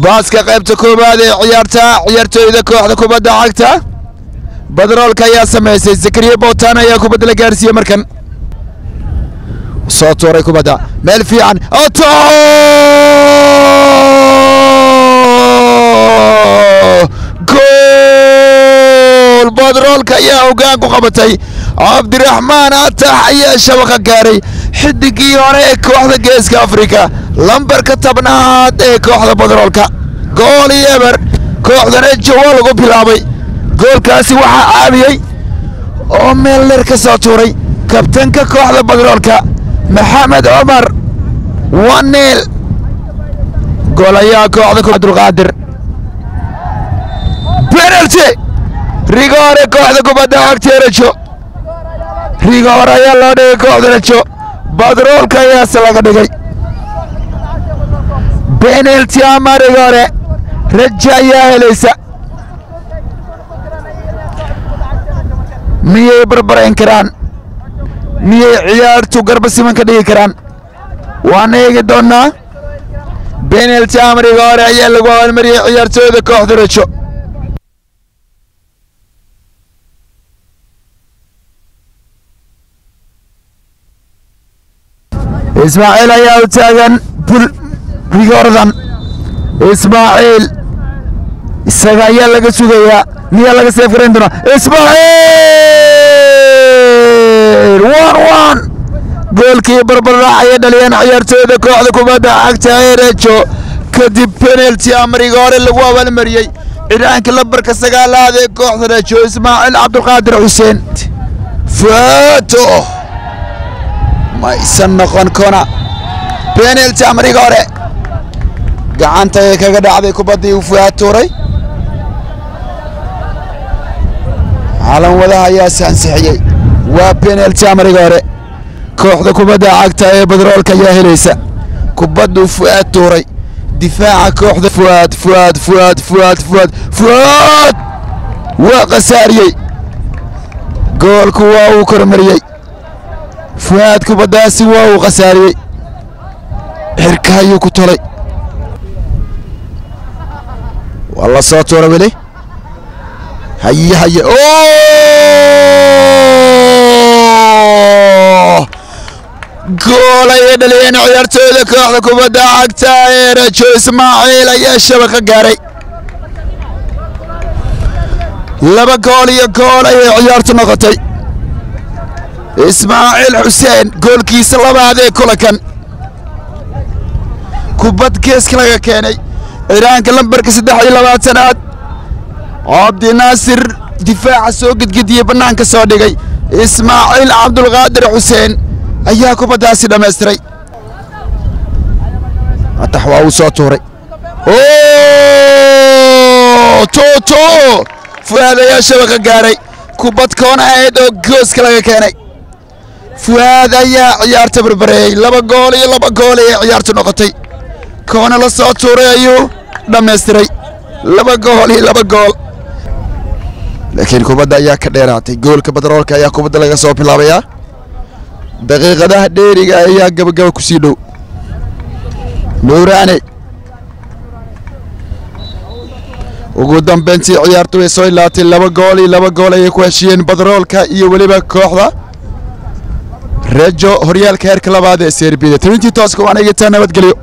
baaska qaybta koobaad ee ciyaartooyda kooxda kubadda cagta Badroolka ayaa sameysay Zakariya Bootaan ayaa kubadda la gaarsiiyay markan soo tuuray kubadda meel fiican gool Badroolka ayaa hoggaan ku qabatay Cabdiraxmaan Atax ayaa shabaqa gaaray xidigii hore ee kooxda Geeska Afrika lambarka 10aad ee kooxda Badroolka gool eber kooxdana jawaab lagu bilaabay goolkaasi waxa caabiyay oo meel dheer ka soo tuuray kabtanka kooxda Badroolka Maxamed Omar Waneel gool ayaa kooxda Abdulqaadir penalty rigore kooxda kubadda cagta Rajo rigore ayaa loo dhigay kooxda Rajo Badroolka ayaa laga dhigay penalty ama rigore Rajo ayaa helaysa miyay barbarayn karaan miyay ciyaartu garba siman ka dhigi karaan waan eegi doonaa penalty ama rigore ayaa lagu abaalmariyay ciyaartooyda kooxda Rajo Ismaaciil ayaa u taagan rigoordan Ismaaciil isaga ayaa laga sugayaa miyaa laga seef garan doonaa Ismaaciil 1-1 goolkii barbardhac ayay dhaliyeen ciyaartooyda kooxda kubadda cagta ee Rajo kadib penalty ama rigoore lagu abaalmariyay ciidanka lambarka 9aad ee kooxda Rajo Ismaaciil Cabdulqaadir Xuseen faato ma isan noqon kona penalty ama rigore gacanta ay kaga dhacday kubaddii uu fuatuuray calan wadaha ayaa sansixiyay waa penalty ama rigore kooxda kubadda cagta ee Badroolka ayaa helaysa kubaddu fuatuuray difaaca kooxda fuad waa qasaariyay goolku waa uu kormariyay fuad kubaddaasi waa uu qasaariyay xirka ayuu ku tolay والله صوت ورا بلي هيا جول يا دلينا عيارتودا كوخدا كوبادا عagta ee Rajo Ismaaciil ayaa shabaqa gaaray laba gool iyo gool ay ciyaartu noqotay Ismaaciil Xuseen goolkiisa labaad ee kulankan kubad geeska laga keenay ciidanka lambarka 23aad Abdi Naasir difaaca soo gudgudiyay banaanka soo dhigay Ismaaciil Cabdulqaadir Xuseen ayaa kubadaasi dhameystiray Atax waa uu soo tuuray toto Fuad ayaa shabaqa gaaray kubad koona ahayd oo gooska laga keenay Fuad ayaa ciyaarta barbareeyay laba gool ee ciyaartu noqotay koona la soo tuuray ayuu dhameystiray laba gool laakiin kubadda ayaa ka dheeraatay goolka Badroolka ayaa kubadda laga soo bilaabayaa daqiiqadaha dheeriga ayaa gabagaba ku sii dhow Nuuraani ugu dambeyntii ciyaartu way soo ilaatay laba gool ay ku heshiyeen Badroolka iyo waliba kooxda Rajo horyaalka heerka labaad ee Serbia 20 tooska waan eegtaa nabadgelyo